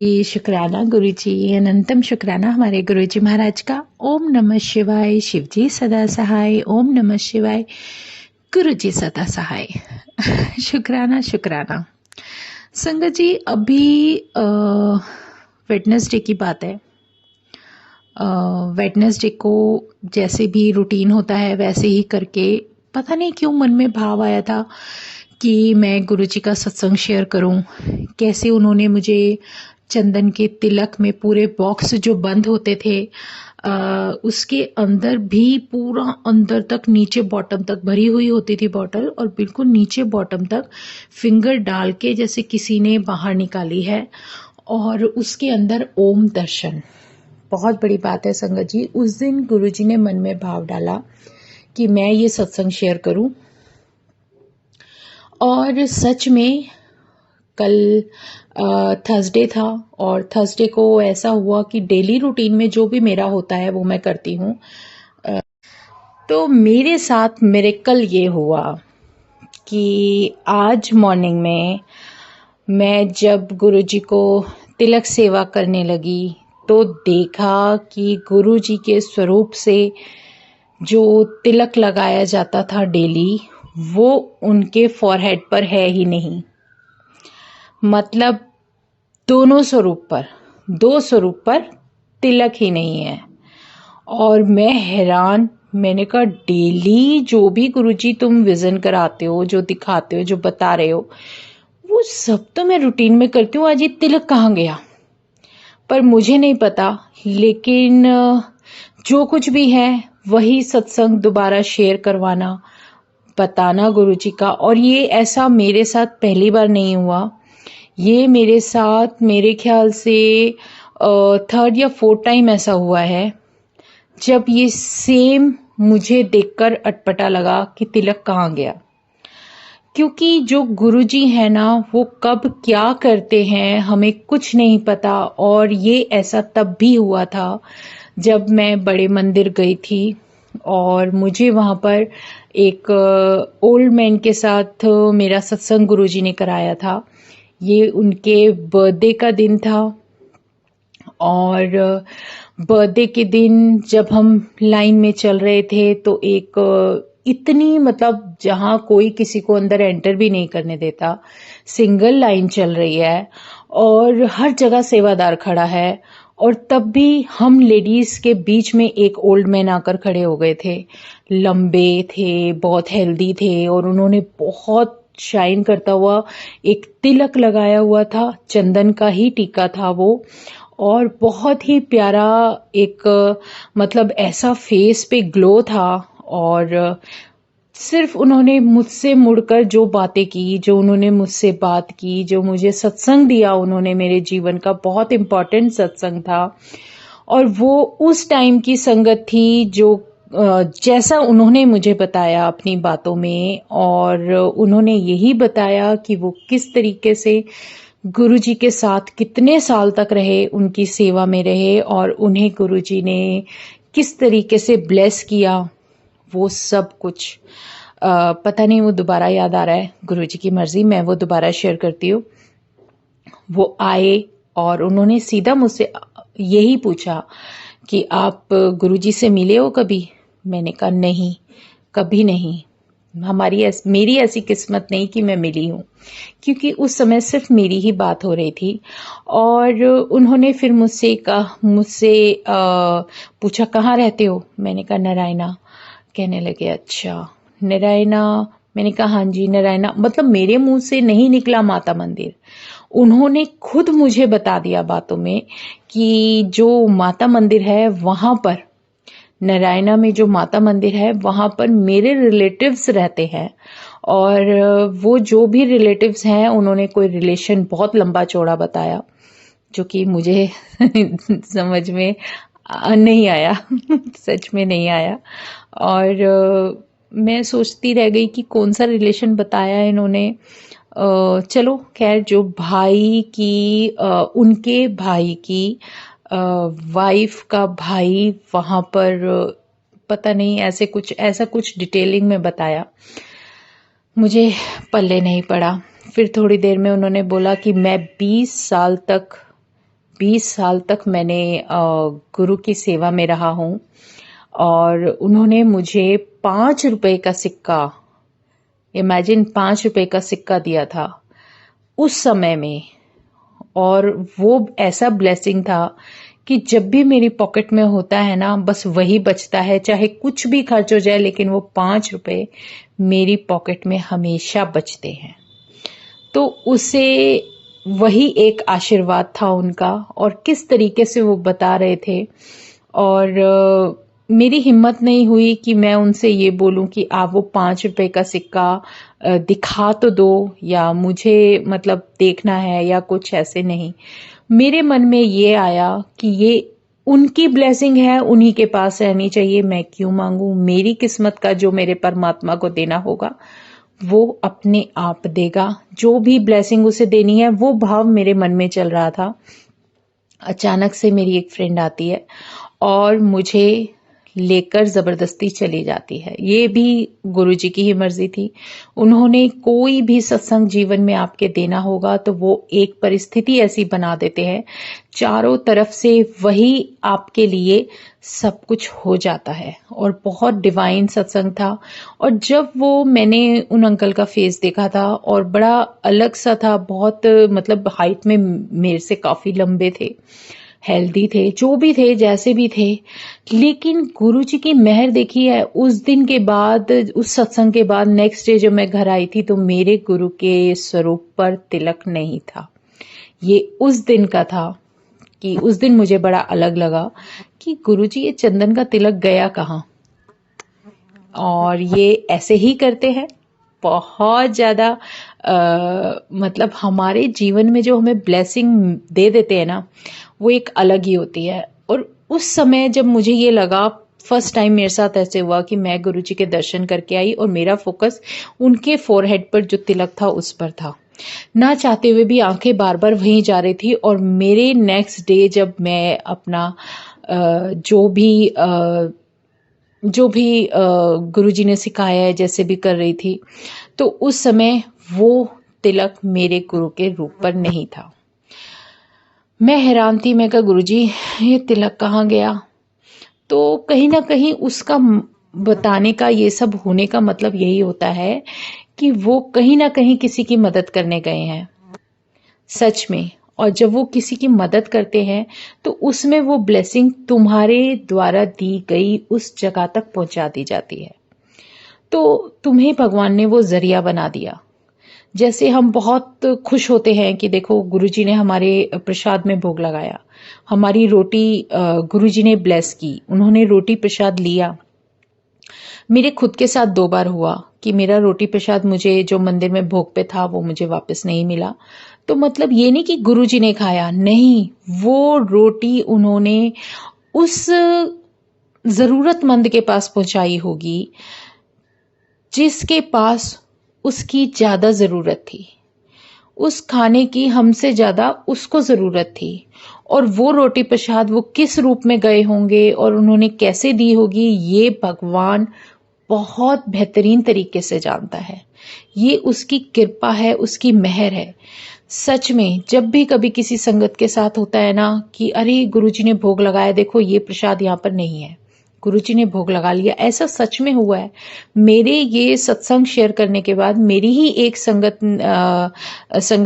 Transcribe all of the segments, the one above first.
ये शुक्राना गुरुजी, अनंतम शुक्राना हमारे गुरुजी महाराज का। ओम नमः शिवाय। शिवजी सदा सहाय। ओम नमः शिवाय। गुरुजी सदा सहाय। शुक्राना शुक्राना। संगत जी, अभी वेडनेसडे की बात है। वेडनेसडे को जैसे भी रूटीन होता है वैसे ही करके पता नहीं क्यों मन में भाव आया था कि मैं गुरुजी का सत्संग शेयर करूं। कैसे उन्होंने मुझे चंदन के तिलक में पूरे बॉक्स जो बंद होते थे उसके अंदर भी पूरा अंदर तक नीचे बॉटम तक भरी हुई होती थी बॉटल, और बिल्कुल नीचे बॉटम तक फिंगर डाल के जैसे किसी ने बाहर निकाली है, और उसके अंदर ओम दर्शन। बहुत बड़ी बात है संगत जी। उस दिन गुरुजी ने मन में भाव डाला कि मैं ये सत्संग शेयर करूं, और सच में कल थर्सडे था, और थर्सडे को ऐसा हुआ कि डेली रूटीन में जो भी मेरा होता है वो मैं करती हूँ। तो मेरे साथ मिरेकल ये हुआ कि आज मॉर्निंग में मैं जब गुरुजी को तिलक सेवा करने लगी तो देखा कि गुरुजी के स्वरूप से जो तिलक लगाया जाता था डेली, वो उनके फॉरहेड पर है ही नहीं। मतलब दोनों स्वरूप पर, दो स्वरूप पर तिलक ही नहीं है। और मैं हैरान, मैंने कहा डेली जो भी गुरुजी तुम विजन कराते हो, जो दिखाते हो, जो बता रहे हो, वो सब तो मैं रूटीन में करती हूँ, आज ये तिलक कहाँ गया? पर मुझे नहीं पता, लेकिन जो कुछ भी है वही सत्संग दोबारा शेयर करवाना, बताना गुरुजी का। और ये ऐसा मेरे साथ पहली बार नहीं हुआ, ये मेरे साथ मेरे ख्याल से थर्ड या फोर्थ टाइम ऐसा हुआ है जब ये सेम मुझे देखकर अटपटा लगा कि तिलक कहाँ गया। क्योंकि जो गुरुजी है ना, वो कब क्या करते हैं हमें कुछ नहीं पता। और ये ऐसा तब भी हुआ था जब मैं बड़े मंदिर गई थी, और मुझे वहाँ पर एक ओल्ड मैन के साथ मेरा सत्संग गुरुजी ने कराया था। ये उनके बर्थडे का दिन था, और बर्थडे के दिन जब हम लाइन में चल रहे थे तो एक इतनी, मतलब जहाँ कोई किसी को अंदर एंटर भी नहीं करने देता, सिंगल लाइन चल रही है और हर जगह सेवादार खड़ा है, और तब भी हम लेडीज के बीच में एक ओल्ड मैन आकर खड़े हो गए थे। लंबे थे, बहुत हेल्दी थे, और उन्होंने बहुत शाइन करता हुआ एक तिलक लगाया हुआ था, चंदन का ही टीका था वो, और बहुत ही प्यारा एक, मतलब ऐसा फेस पे ग्लो था। और सिर्फ उन्होंने मुझसे मुड़कर जो बातें की, जो उन्होंने मुझसे बात की, जो मुझे सत्संग दिया उन्होंने, मेरे जीवन का बहुत इम्पोर्टेंट सत्संग था। और वो उस टाइम की संगत थी जो जैसा उन्होंने मुझे बताया अपनी बातों में, और उन्होंने यही बताया कि वो किस तरीके से गुरुजी के साथ कितने साल तक रहे, उनकी सेवा में रहे, और उन्हें गुरुजी ने किस तरीके से ब्लेस किया, वो सब कुछ पता नहीं, वो दोबारा याद आ रहा है, गुरुजी की मर्जी, मैं वो दोबारा शेयर करती हूँ। वो आए और उन्होंने सीधा मुझसे यही पूछा कि आप गुरुजी से मिले हो कभी? मैंने कहा नहीं, कभी नहीं। मेरी ऐसी किस्मत नहीं कि मैं मिली हूँ, क्योंकि उस समय सिर्फ मेरी ही बात हो रही थी। और उन्होंने फिर मुझसे पूछा कहाँ रहते हो? मैंने कहा नारायणा। कहने लगे अच्छा नारायणा। मैंने कहा हाँ जी नारायणा। मतलब मेरे मुंह से नहीं निकला माता मंदिर, उन्होंने खुद मुझे बता दिया बातों में कि जो माता मंदिर है वहां पर, नारायणा में जो माता मंदिर है वहां पर मेरे रिलेटिव्स रहते हैं। और वो जो भी रिलेटिव्स हैं, उन्होंने कोई रिलेशन बहुत लंबा चौड़ा बताया, जो कि मुझे समझ में नहीं आया। सच में नहीं आया। और मैं सोचती रह गई कि कौन सा रिलेशन बताया इन्होंने। चलो खैर, जो भाई की उनके भाई की वाइफ का भाई वहां पर, पता नहीं ऐसा कुछ डिटेलिंग में बताया, मुझे पल्ले नहीं पड़ा। फिर थोड़ी देर में उन्होंने बोला कि मैं 20 साल तक 20 साल तक मैंने गुरु की सेवा में रहा हूँ और उन्होंने मुझे 5 रुपए का सिक्का, इमेजिन 5 रुपए का सिक्का दिया था उस समय में। और वो ऐसा ब्लेसिंग था कि जब भी मेरी पॉकेट में होता है ना, बस वही बचता है, चाहे कुछ भी खर्च हो जाए, लेकिन वो 5 रुपए मेरी पॉकेट में हमेशा बचते हैं। तो उसे वही एक आशीर्वाद था उनका, और किस तरीके से वो बता रहे थे। और मेरी हिम्मत नहीं हुई कि मैं उनसे ये बोलूं कि आप वो 5 रुपए का सिक्का दिखा तो दो, या मुझे मतलब देखना है या कुछ ऐसे नहीं। मेरे मन में ये आया कि ये उनकी ब्लेसिंग है, उन्हीं के पास रहनी चाहिए, मैं क्यों मांगू। मेरी किस्मत का जो मेरे परमात्मा को देना होगा वो अपने आप देगा, जो भी ब्लेसिंग उसे देनी है। वो भाव मेरे मन में चल रहा था। अचानक से मेरी एक फ्रेंड आती है और मुझे लेकर जबरदस्ती चली जाती है। ये भी गुरुजी की ही मर्जी थी। उन्होंने कोई भी सत्संग जीवन में आपके देना होगा तो वो एक परिस्थिति ऐसी बना देते हैं, चारों तरफ से वही आपके लिए सब कुछ हो जाता है। और बहुत डिवाइन सत्संग था। और जब वो मैंने उन अंकल का फेस देखा था, और बड़ा अलग सा था, बहुत मतलब हाइट में मेरे से काफी लंबे थे, हेल्दी थे, जो भी थे, जैसे भी थे, लेकिन गुरुजी की मेहर देखी है। उस दिन के बाद, उस सत्संग के बाद नेक्स्ट डे जब मैं घर आई थी तो मेरे गुरु के स्वरूप पर तिलक नहीं था। ये उस दिन का था कि उस दिन मुझे बड़ा अलग लगा कि गुरुजी ये चंदन का तिलक गया कहाँ। और ये ऐसे ही करते हैं बहुत ज्यादा। मतलब हमारे जीवन में जो हमें ब्लेसिंग दे देते हैं ना, वो एक अलग ही होती है। और उस समय जब मुझे ये लगा, फर्स्ट टाइम मेरे साथ ऐसे हुआ कि मैं गुरुजी के दर्शन करके आई और मेरा फोकस उनके फोरहेड पर जो तिलक था उस पर था। ना चाहते हुए भी आंखें बार बार वहीं जा रही थी। और मेरे नेक्स्ट डे जब मैं अपना जो भी गुरुजी ने सिखाया है जैसे भी कर रही थी, तो उस समय वो तिलक मेरे गुरु के रूप पर नहीं था। मैं हैरान थी। मैं कहा गुरुजी ये तिलक कहाँ गया। तो कहीं ना कहीं उसका बताने का, ये सब होने का मतलब यही होता है कि वो कहीं ना कहीं किसी की मदद करने गए हैं, सच में। और जब वो किसी की मदद करते हैं तो उसमें वो ब्लेसिंग तुम्हारे द्वारा दी गई उस जगह तक पहुंचा दी जाती है। तो तुम्हें भगवान ने वो जरिया बना दिया। जैसे हम बहुत खुश होते हैं कि देखो गुरुजी ने हमारे प्रसाद में भोग लगाया, हमारी रोटी गुरुजी ने ब्लेस की, उन्होंने रोटी प्रसाद लिया। मेरे खुद के साथ 2 बार हुआ कि मेरा रोटी प्रसाद मुझे जो मंदिर में भोग पे था वो मुझे वापस नहीं मिला। तो मतलब ये नहीं कि गुरुजी ने खाया, नहीं, वो रोटी उन्होंने उस जरूरतमंद के पास पहुंचाई होगी जिसके पास उसकी ज्यादा जरूरत थी। उस खाने की हमसे ज्यादा उसको जरूरत थी। और वो रोटी प्रसाद वो किस रूप में गए होंगे और उन्होंने कैसे दी होगी, ये भगवान बहुत बेहतरीन तरीके से जानता है। ये उसकी कृपा है, उसकी मेहर है। सच में जब भी कभी किसी संगत के साथ होता है ना कि अरे गुरुजी ने भोग लगाया, देखो ये प्रसाद यहाँ पर नहीं है, गुरुजी ने भोग लगा लिया, ऐसा सच में हुआ है। मेरे ये सत्संग शेयर करने के बाद मेरी ही एक संगत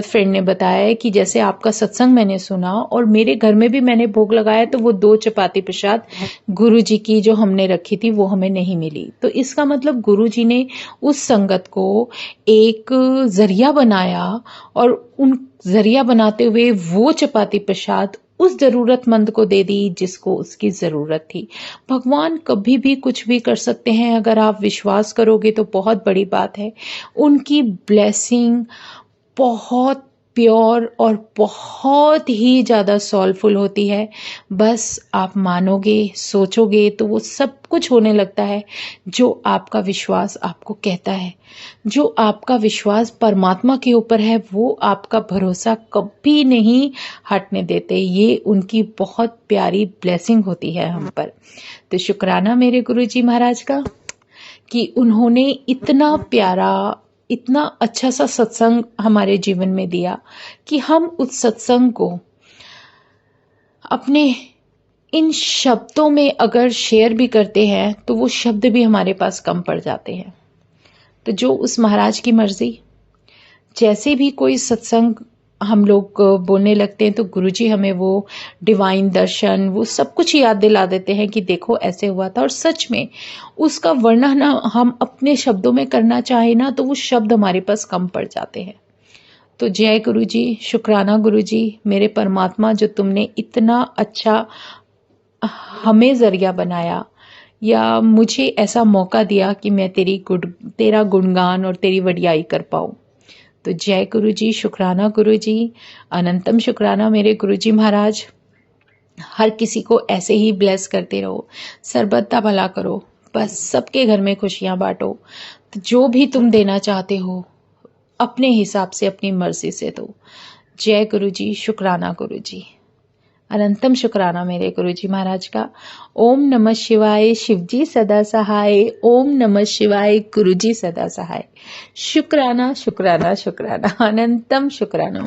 फ्रेंड ने बताया है कि जैसे आपका सत्संग मैंने सुना और मेरे घर में भी मैंने भोग लगाया तो वो 2 चपाती प्रसाद गुरुजी की जो हमने रखी थी वो हमें नहीं मिली। तो इसका मतलब गुरुजी ने उस संगत को एक जरिया बनाया, और उन जरिया बनाते हुए वो चपाती प्रसाद उस जरूरतमंद को दे दी जिसको उसकी जरूरत थी। भगवान कभी भी कुछ भी कर सकते हैं, अगर आप विश्वास करोगे तो बहुत बड़ी बात है। उनकी ब्लेसिंग बहुत प्योर और बहुत ही ज्यादा सोलफुल होती है। बस आप मानोगे, सोचोगे तो वो सब कुछ होने लगता है जो आपका विश्वास आपको कहता है। जो आपका विश्वास परमात्मा के ऊपर है वो आपका भरोसा कभी नहीं हटने देते। ये उनकी बहुत प्यारी ब्लेसिंग होती है हम पर। तो शुक्राना मेरे गुरुजी महाराज का कि उन्होंने इतना प्यारा, इतना अच्छा सा सत्संग हमारे जीवन में दिया कि हम उस सत्संग को अपने इन शब्दों में अगर शेयर भी करते हैं तो वो शब्द भी हमारे पास कम पड़ जाते हैं। तो जो उस महाराज की मर्जी, जैसे भी कोई सत्संग हम लोग बोलने लगते हैं तो गुरुजी हमें वो डिवाइन दर्शन, वो सब कुछ याद दिला देते हैं कि देखो ऐसे हुआ था। और सच में उसका वर्णन हम अपने शब्दों में करना चाहे ना तो वो शब्द हमारे पास कम पड़ जाते हैं। तो जय गुरुजी, शुक्राना गुरुजी, मेरे परमात्मा, जो तुमने इतना अच्छा हमें जरिया बनाया या मुझे ऐसा मौका दिया कि मैं तेरा गुणगान और तेरी वडियाई कर पाऊं। तो जय गुरुजी, शुक्राना गुरुजी, अनंतम शुक्राना मेरे गुरुजी महाराज। हर किसी को ऐसे ही ब्लेस करते रहो, सर्वदा भला करो, बस सबके घर में खुशियां बांटो। तो जो भी तुम देना चाहते हो अपने हिसाब से, अपनी मर्जी से दो। जय गुरुजी, शुक्राना गुरुजी, अनंतम शुक्राना मेरे गुरुजी महाराज का। ओम नमः शिवाय, शिवजी सदा सहाय। ओम नमः शिवाय, गुरुजी सदा सहाय। शुक्राना शुक्राना शुक्राना, अनंतम शुक्राना।